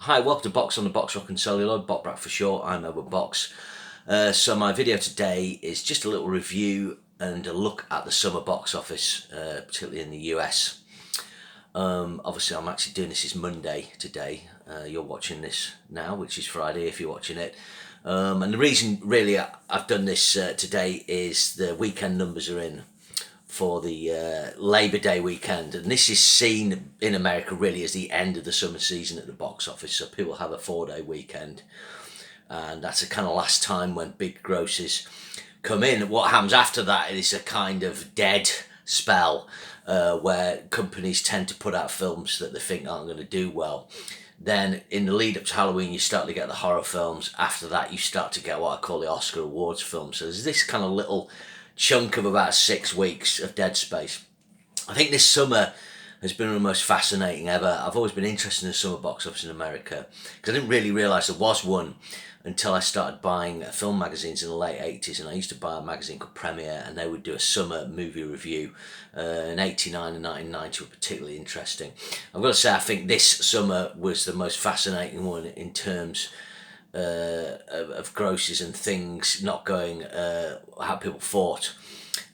Hi, welcome to Box on the Box Rock and Celluloid, Botbrack for short. I'm Edward Box. So my video today is just a little review and a look at the summer box office, particularly in the US. Obviously I'm actually doing this is Monday today. You're watching this now, which is Friday if you're watching it. And the reason really I've done this today is the weekend numbers are in for the Labour Day weekend, and this is seen in America really as the end of the summer season at the box office. So people have a 4-day weekend, and that's the kind of last time when big grosses come in. What happens after that is a kind of dead spell where companies tend to put out films that they think aren't going to do well. Then in the lead up to Halloween you start to get the horror films. After that you start to get what I call the Oscar awards films. So there's this kind of little chunk of about 6 weeks of dead space. I think this summer has been the most fascinating ever. I've always been interested in the summer box office in America because I didn't really realise there was one until I started buying film magazines in the late 80s, and I used to buy a magazine called Premiere, and they would do a summer movie review. In 89 and 1990 were particularly interesting. I've got to say I think this summer was the most fascinating one in terms of grosses and things not going how people thought,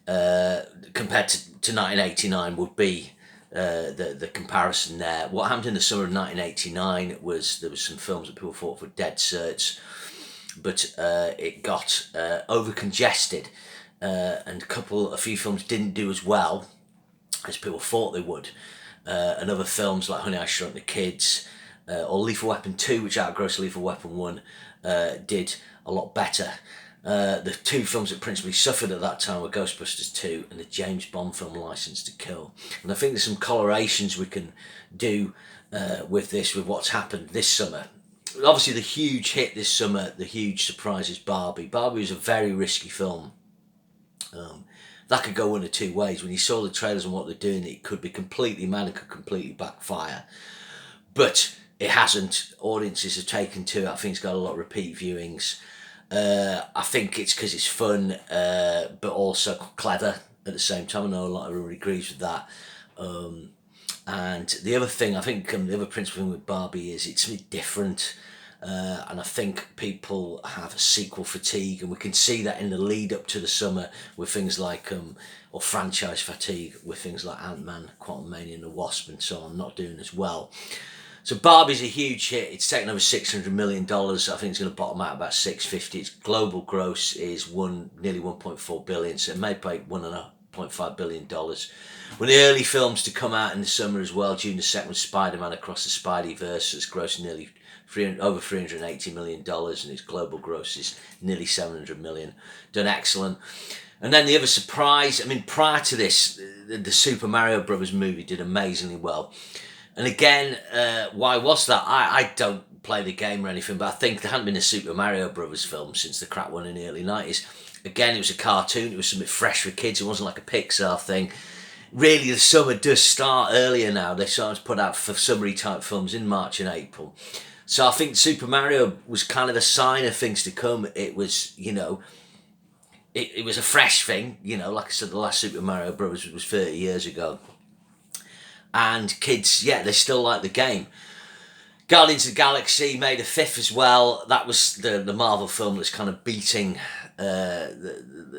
compared to 1989 would be the comparison there. What happened in the summer of 1989 was there was some films that people thought were dead certs, but it got over congested, and a few films didn't do as well as people thought they would, and other films like Honey, I Shrunk the Kids, or Lethal Weapon 2, which outgrossed Lethal Weapon 1, did a lot better. The two films that principally suffered at that time were Ghostbusters 2 and the James Bond film Licence to Kill. And I think there's some correlations we can do with what's happened this summer. Obviously the huge hit this summer, the huge surprise is Barbie. Barbie was a very risky film. That could go one of two ways. When you saw the trailers and what they're doing, it could be completely mad, it could completely backfire. But it hasn't. Audiences have taken to it. I think it's got a lot of repeat viewings. I think it's because it's fun, but also clever at the same time. I know a lot of everybody agrees with that. And the other thing, I think the other principal thing with Barbie is it's a bit different. And I think people have sequel fatigue, and we can see that in the lead up to the summer with things like, or franchise fatigue with things like Ant-Man, Quantumania and the Wasp and so on, not doing as well. So Barbie's a huge hit. It's taken over $600 million. I think it's going to bottom out about 650. Its global gross is nearly 1.4 billion. So it made about $1.5 billion. One of the early films to come out in the summer as well, June the 2nd, was Spider-Man Across the Spideyverse. It's grossed nearly over $380 million, and its global gross is nearly $700 million. Done excellent. And then the other surprise, I mean, prior to this, the Super Mario Brothers movie did amazingly well. And again, why was that? I don't play the game or anything, but I think there hadn't been a Super Mario Brothers film since the crap one in the early 90s. Again, it was a cartoon, it was something fresh for kids, it wasn't like a Pixar thing. Really, the summer does start earlier now. They start to put out for summery type films in March and April. So I think Super Mario was kind of a sign of things to come. It was, it was a fresh thing, like I said, the last Super Mario Brothers was 30 years ago. And kids, they still like the game. Guardians of the Galaxy made a fifth as well. That was the Marvel film that's kind of beating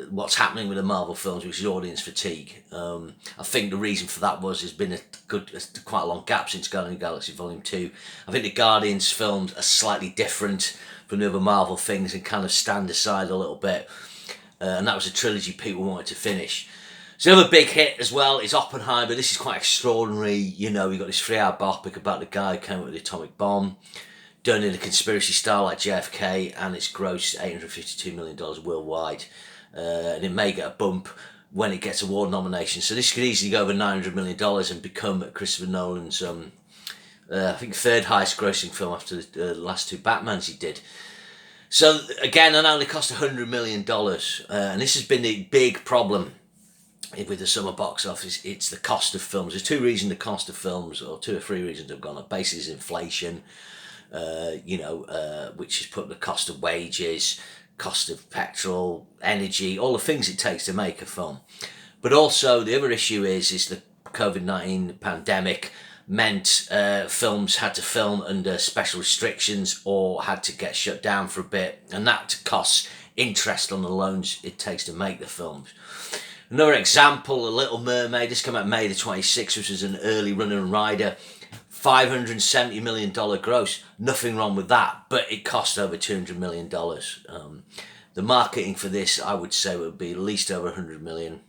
what's happening with the Marvel films, which is audience fatigue. I think the reason for that there's been quite a long gap since Guardians of the Galaxy Volume 2. I think the Guardians films are slightly different from the other Marvel things and kind of stand aside a little bit. And that was a trilogy people wanted to finish. So the other big hit as well is Oppenheimer. This is quite extraordinary. You've got this 3-hour biopic about the guy who came up with the atomic bomb, done in a conspiracy style like JFK, and it's grossed $852 million worldwide. And it may get a bump when it gets award nominations. So this could easily go over $900 million and become Christopher Nolan's, I think, third highest grossing film after the last two Batmans he did. So again, it only cost $100 million. And this has been the big problem with the summer box office. It's the cost of films. There's two reasons the cost of films, or 2 or 3 reasons, have gone up. Basically, is inflation, which has put the cost of wages, cost of petrol, energy, all the things it takes to make a film. But also the other issue is the COVID-19 pandemic meant films had to film under special restrictions or had to get shut down for a bit, and that costs interest on the loans it takes to make the films. Another example, A Little Mermaid, this came out May the 26th, which was an early runner and rider, $570 million gross. Nothing wrong with that, but it cost over $200 million. The marketing for this, I would say, would be at least over 100 million.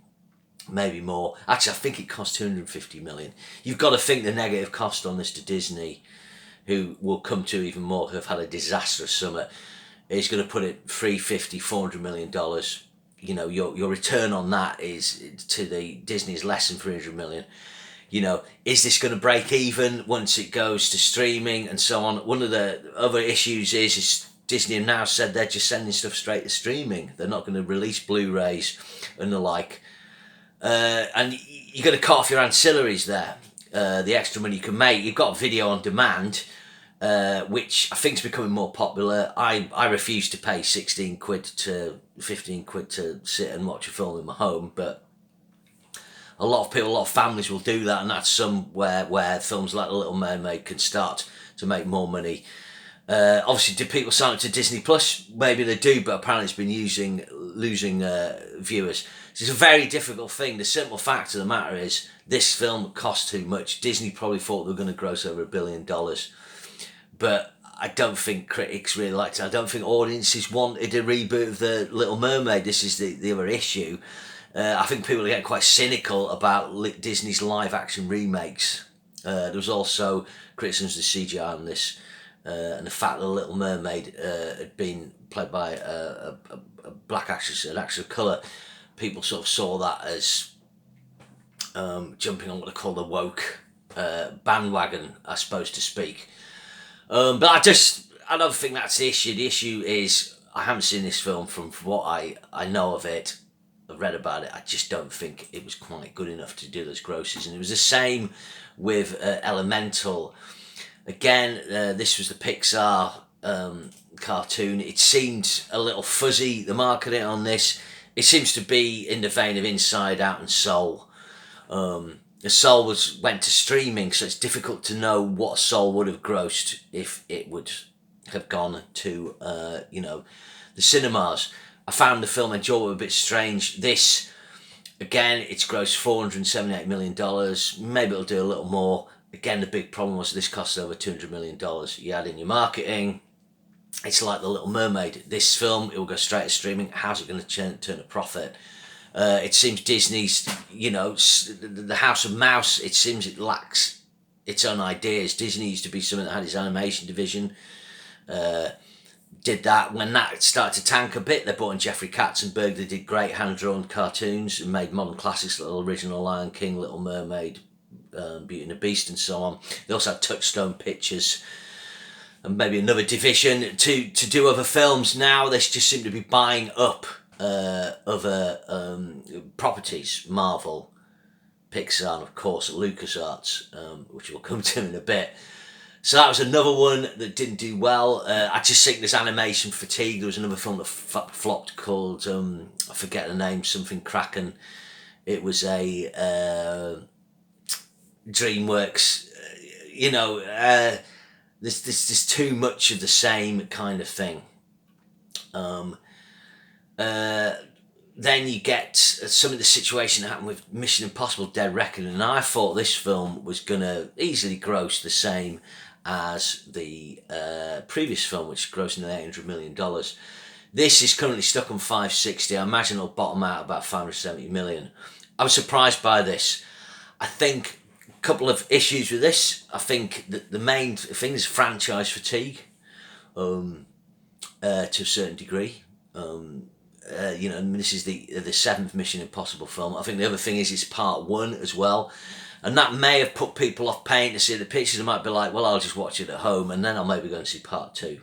Maybe more. Actually, I think it cost 250 million. You've got to think the negative cost on this to Disney, who will come to even more, who have had a disastrous summer, is going to put it $350, $400 million. You know, your return on that is to the Disney's less than 300 million. You know, is this going to break even once it goes to streaming and so on? One of the other issues is Disney have now said they're just sending stuff straight to streaming. They're not going to release Blu-rays and the like. And you're going to cut off your ancillaries there, the extra money you can make. You've got video on demand, which I think is becoming more popular. I refuse to pay 16 quid to 15 quid to sit and watch a film in my home, but a lot of people, a lot of families will do that, and that's somewhere where films like The Little Mermaid can start to make more money. Obviously, do people sign up to Disney Plus? Maybe they do, but apparently it's been losing viewers. It's a very difficult thing. The simple fact of the matter is this film cost too much. Disney probably thought they were going to gross over $1 billion. But I don't think critics really liked it. I don't think audiences wanted a reboot of The Little Mermaid. This is the other issue. I think people get quite cynical about Disney's live action remakes. There was also criticisms of CGI on this. And the fact that The Little Mermaid had been played by a black actress, an actress of colour, people sort of saw that as jumping on what they call the woke bandwagon, I suppose, to speak. But I don't think that's the issue. The issue is I haven't seen this film. From what I know of it, I've read about it, I just don't think it was quite good enough to do those grosses. And it was the same with Elemental. Again, this was the Pixar cartoon. It seemed a little fuzzy, the marketing on this. It seems to be in the vein of Inside Out and Soul. Soul went to streaming, so it's difficult to know what Soul would have grossed if it would have gone to the cinemas. I found the film enjoyable, a bit strange. This, again, it's grossed $478 million. Maybe it'll do a little more. Again, the big problem was this cost over $200 million. You add in your marketing, it's like The Little Mermaid. This film, it will go straight to streaming. How's it going to turn a profit? It seems Disney's, the House of Mouse, it seems it lacks its own ideas. Disney used to be something that had its animation division. Did that. When that started to tank a bit, they brought in Jeffrey Katzenberg. They did great hand-drawn cartoons and made modern classics, like the original Lion King, Little Mermaid, Beauty and the Beast and so on. They also had Touchstone Pictures and maybe another division to do other films. Now they just seem to be buying up other properties, Marvel, Pixar, and of course LucasArts, which we'll come to in a bit. So that was another one that didn't do well. I just think there's animation fatigue. There was another film that flopped called, I forget the name, something Kraken. It was a DreamWorks, there's too much of the same kind of thing. Then you get some of the situation that happened with Mission Impossible Dead Reckoning, and I thought this film was going to easily gross the same as the previous film, which grossed nearly $800 million. This is currently stuck on 560. I imagine it'll bottom out about 570 million. I was surprised by this. I think a couple of issues with this. I think that the main thing is franchise fatigue, to a certain degree. This is the seventh Mission Impossible film. I think the other thing is it's part one as well, and that may have put people off paying to see the pictures. They might be like, well, I'll just watch it at home and then I'll maybe go and see part two.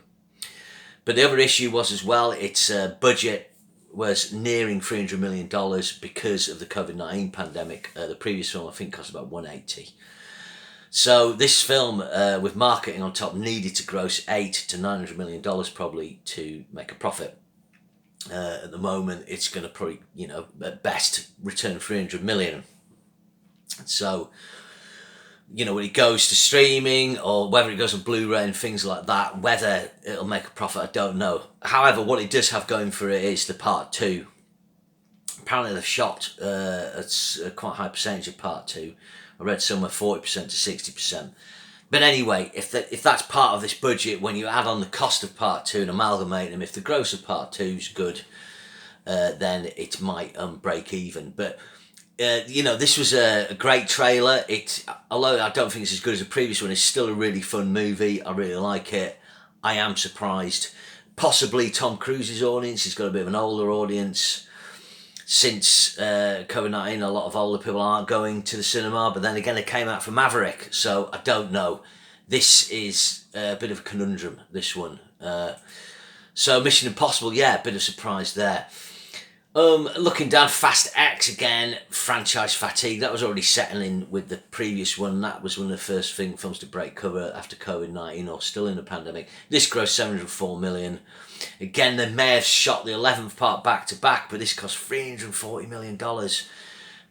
But the other issue was as well, its budget was nearing $300 million because of the COVID-19 pandemic. The previous film, I think, cost about 180. So this film, with marketing on top, needed to gross $800 to $900 million probably to make a profit. At the moment, it's going to probably, at best, return 300 million. So you know, when it goes to streaming or whether it goes on Blu-ray and things like that, whether it'll make a profit, I don't know. However, what it does have going for it is the part 2. Apparently they've shot a quite high percentage of part 2. I read somewhere 40% to 60%. But anyway, if that's part of this budget, when you add on the cost of part 2 and amalgamate them, if the gross of part 2 is good, then it might break even. But you know, this was a great trailer. Although I don't think it's as good as the previous one, it's still a really fun movie. I really like it. I am surprised. Possibly Tom Cruise's audience. He's got a bit of an older audience. Since COVID-19, a lot of older people aren't going to the cinema. But then again, it came out for Maverick, so I don't know. This is a bit of a conundrum, this one. So Mission Impossible, yeah, a bit of surprise there. Looking down, Fast X again, franchise fatigue. That was already settling with the previous one. That was one of the first films to break cover after COVID-19 or still in the pandemic. This grossed $704 million. Again, they may have shot the 11th part back to back, but this cost $340 million.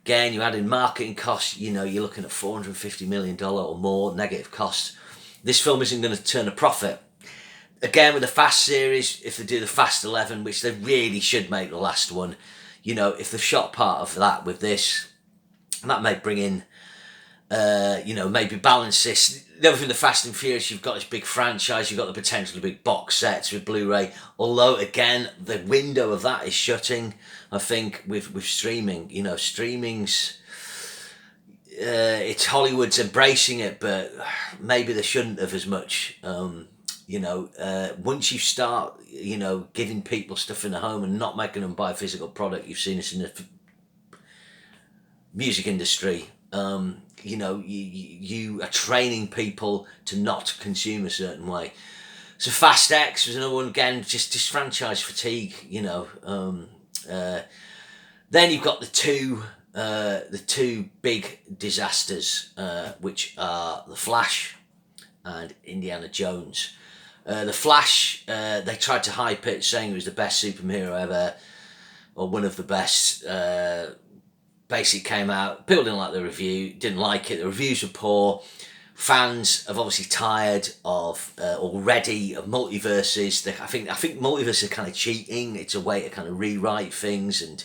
Again, you add in marketing costs, you know, you're looking at $450 million or more negative costs. This film isn't going to turn a profit. Again, with the Fast series, if they do the Fast 11, which they really should make the last one, you know, if they've shot part of that with this, that may bring in, you know, maybe balance this. The other thing, the Fast and Furious, you've got this big franchise, you've got the potential of big box sets with Blu-ray, although, again, the window of that is shutting, I think, with streaming. You know, streaming's... it's Hollywood's embracing it, but maybe they shouldn't have as much. You know, once you start, you know, giving people stuff in the home and not making them buy a physical product, you've seen this in the music industry. You know, you are training people to not consume a certain way. So Fast X was another one, again, just franchise fatigue, you know. Then you've got the two big disasters, which are The Flash and Indiana Jones. The Flash, they tried to hype it, saying it was the best superhero ever, or one of the best. Basically came out, people didn't like the review, didn't like it, the reviews were poor. Fans have obviously tired of already of multiverses. I think multiverses are kind of cheating. It's a way to kind of rewrite things and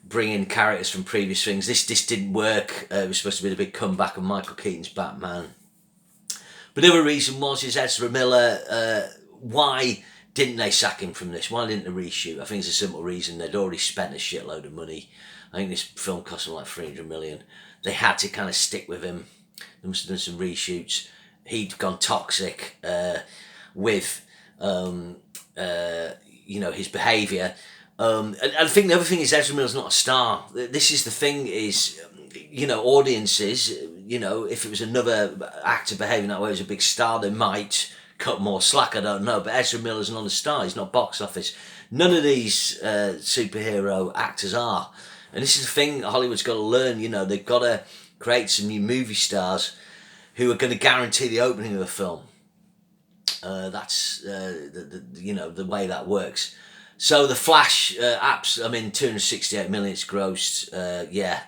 bring in characters from previous things. This didn't work. It was supposed to be the big comeback of Michael Keaton's Batman. But the other reason was Ezra Miller. Why didn't they sack him from this? Why didn't they reshoot? I think it's a simple reason. They'd already spent a shitload of money. I think this film cost them like $300 million. They had to kind of stick with him. They must have done some reshoots. He'd gone toxic with, you know, his behaviour. And I think the other thing is Ezra Miller's not a star. This is the thing is, you know, audiences, you know, if it was another actor behaving that way as a big star, they might cut more slack, I don't know. But Ezra Miller's not a star. He's not box office. None of these superhero actors are. And this is the thing Hollywood's got to learn, you know, they've got to create some new movie stars who are going to guarantee the opening of the film. That's, you know, the way that works. So The Flash, apps, I mean, 268 million it's grossed, yeah.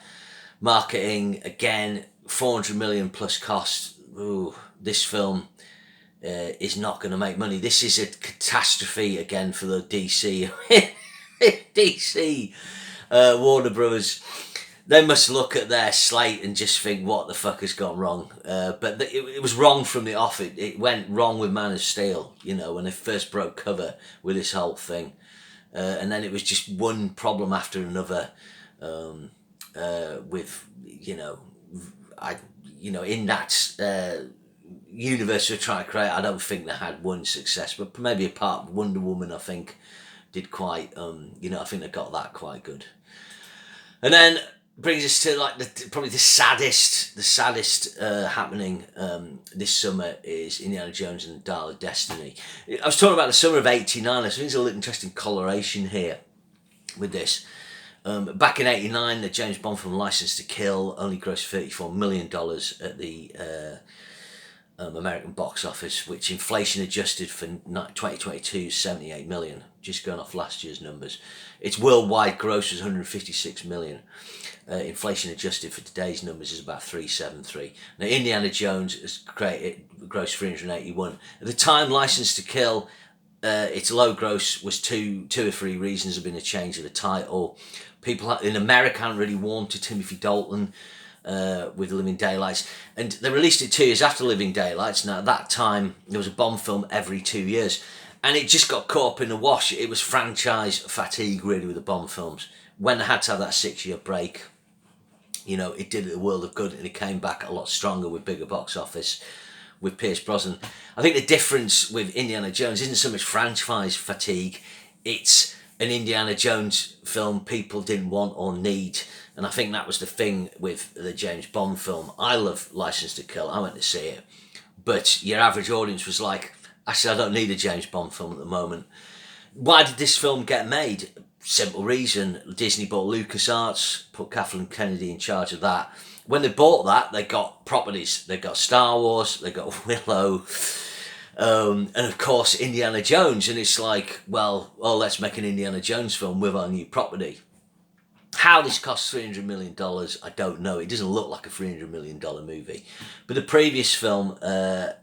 Marketing, again, 400 million plus cost. Ooh, this film is not going to make money. This is a catastrophe again for the DC. DC, Warner Brothers. They must look at their slate and just think, what the fuck has gone wrong? But it was wrong from the off. It went wrong with Man of Steel, you know, when they first broke cover with this whole thing. And then it was just one problem after another. With, you know, in that universe we're trying to create, I don't think they had one success, but maybe apart from Wonder Woman, I think did quite, you know, I think they got that quite good. And then brings us to like probably the saddest happening this summer is Indiana Jones and the Dial of Destiny. I was talking about the summer of '89. I think there's a little interesting coloration here with this. Back in '89, the James Bond film License to Kill only grossed $34 million at the American box office, which inflation adjusted for 2022 is 78 million, just going off last year's numbers. Its worldwide gross was 156 million. Inflation adjusted for today's numbers is about 373. Now, Indiana Jones has grossed 381. At the time, License to Kill, its low gross was two or three reasons. There have been a change of the title. People in America hadn't really warmed to Timothy Dalton with Living Daylights, and they released it 2 years after Living Daylights. Now, at that time, there was a Bond film every 2 years, and it just got caught up in the wash. It was franchise fatigue, really, with the Bond films. When they had to have that 6-year break, you know, it did it a world of good, and it came back a lot stronger with bigger box office with Pierce Brosnan. I think the difference with Indiana Jones isn't so much franchise fatigue, it's an Indiana Jones film people didn't want or need. And I think that was the thing with the James Bond film. I love License to Kill. I went to see it. But your average audience was like, actually, I don't need a James Bond film at the moment. Why did this film get made? Simple reason. Disney bought LucasArts, put Kathleen Kennedy in charge of that. When they bought that, they got properties. They got Star Wars, they got Willow, and of course Indiana Jones. And it's like, well, let's make an Indiana Jones film with our new property. How this cost $300 million, I don't know. It doesn't look like a $300 million movie. But the previous film, The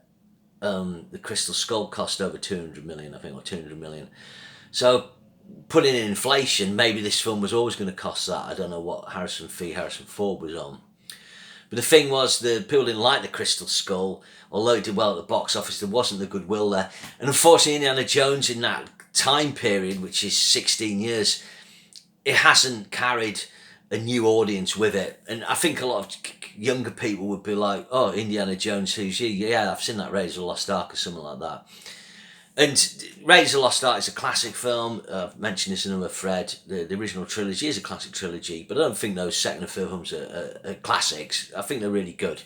Crystal Skull, cost over 200 million, I think, or 200 million. So, putting in inflation, maybe this film was always going to cost that. I don't know what Harrison Ford was on. But the thing was, the people didn't like The Crystal Skull. Although it did well at the box office, there wasn't the goodwill there. And unfortunately, Indiana Jones in that time period, which is 16 years, it hasn't carried a new audience with it. And I think a lot of younger people would be like, oh, Indiana Jones, who's he? Yeah, I've seen that Raiders of the Lost Ark or something like that. And Raiders of the Lost Ark is a classic film. I've mentioned this in another thread. The original trilogy is a classic trilogy, but I don't think those second and third films are classics. I think they're really good.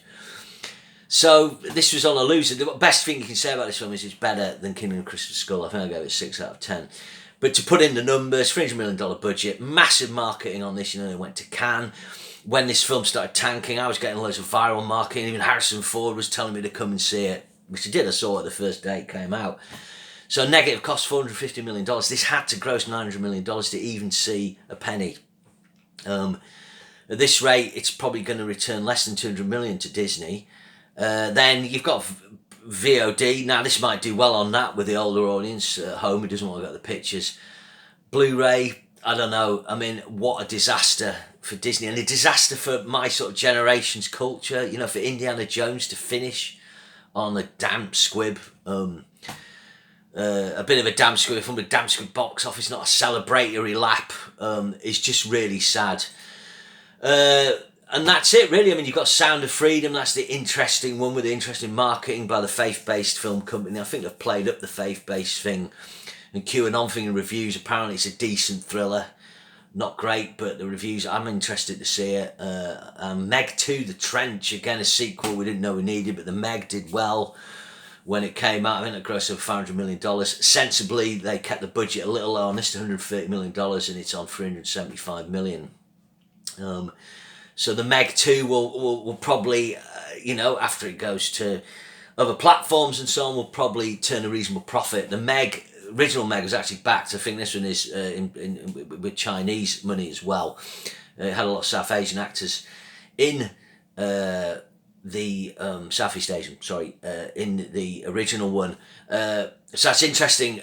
So this was on a loser. The best thing you can say about this film is it's better than Kingdom of the Crystal Skull. I think I gave it 6 out of 10. But to put in the numbers, $300 million budget, massive marketing on this. You know, they went to Cannes. When this film started tanking, I was getting loads of viral marketing. Even Harrison Ford was telling me to come and see it, which I did. I saw it the first day it came out. So negative cost $450 million. This had to gross $900 million to even see a penny. At this rate, it's probably going to return less than $200 million to Disney. Then you've got VOD. Now, this might do well on that with the older audience at home who doesn't want to get the pictures. Blu-ray, I don't know. I mean, what a disaster for Disney, and a disaster for my sort of generation's culture. You know, for Indiana Jones to finish on a damp squib. A bit of a damp squib from the damp squib box office, not a celebratory lap, is just really sad. And that's it, really. I mean, you've got Sound of Freedom. That's the interesting one with the interesting marketing by the faith-based film company. I think they've played up the faith-based thing. And QAnon thing in reviews, apparently it's a decent thriller. Not great, but the reviews, I'm interested to see it. Meg 2, The Trench, again, a sequel we didn't know we needed, but the Meg did well when it came out. I think it grossed over $500 million. Sensibly, they kept the budget a little low on this, $130 million, and it's on $375 million. So the Meg 2 will probably, after it goes to other platforms and so on, will probably turn a reasonable profit. The original Meg was actually backed. I think this one is with Chinese money as well. It had a lot of South Asian actors in the Southeast Asian, in the original one. So that's interesting.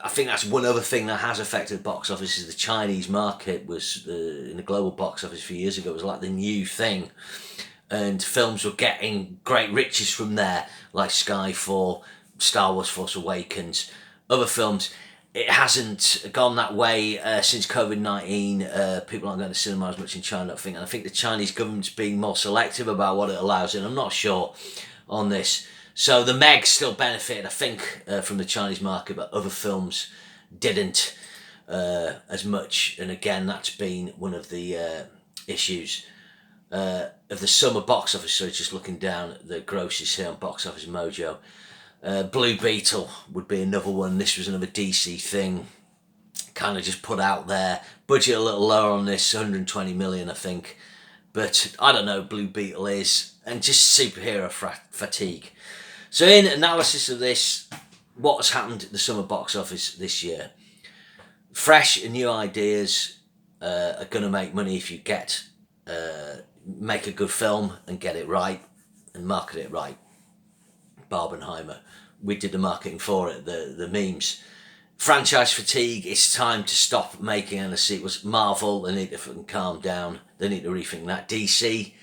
I think that's one other thing that has affected the box office is the Chinese market was in the global box office a few years ago. It was like the new thing, and films were getting great riches from there, like Skyfall, Star Wars: Force Awakens, other films. It hasn't gone that way since COVID-19. People aren't going to cinema as much in China, I think. And I think the Chinese government's being more selective about what it allows in. I'm not sure on this. So the Meg still benefited, I think, from the Chinese market, but other films didn't as much. And again, that's been one of the issues of the summer box office. So just looking down at the grosses here on Box Office Mojo. Blue Beetle would be another one. This was another DC thing, kind of just put out there. Budget a little lower on this, 120 million, I think. But I don't know, Blue Beetle is, and just superhero fatigue. So in analysis of this, what has happened at the summer box office this year? Fresh and new ideas are going to make money if you make a good film and get it right and market it right. Barbenheimer, we did the marketing for it, the memes. Franchise fatigue, it's time to stop making any sequels. Marvel, they need to fucking calm down. They need to rethink that. DC,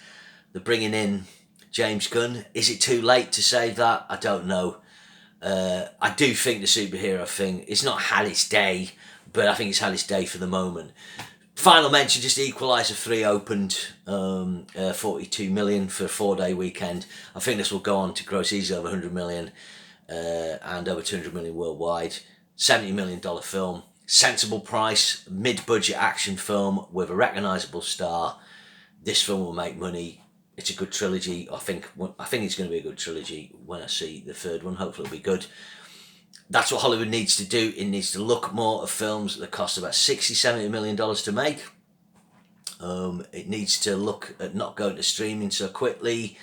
they're bringing in James Gunn. Is it too late to say that? I don't know. I do think the superhero thing, it's not had its day, but I think it's had its day for the moment. Final mention, just Equalizer 3 opened 42 million for a 4-day weekend. I think this will go on to gross easily over 100 million and over 200 million worldwide. $70 million film, sensible price, mid-budget action film with a recognisable star. This film will make money. It's a good trilogy. I think it's going to be a good trilogy when I see the third one. Hopefully it'll be good. That's what Hollywood needs to do. It needs to look more at films that cost about $60-70 million to make. It needs to look at not going to streaming so quickly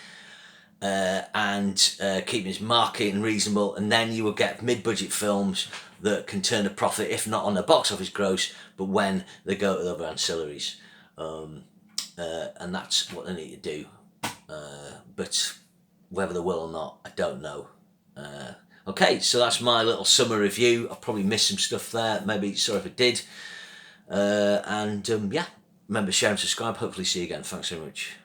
and keeping its marketing reasonable. And then you will get mid-budget films that can turn a profit, if not on their box office gross, but when they go to other ancillaries. And that's what they need to do. But whether they will or not, I don't know. Okay, so that's my little summer review. I probably missed some stuff there. Maybe sorry if I did. Yeah, remember, share and subscribe. Hopefully see you again. Thanks very much.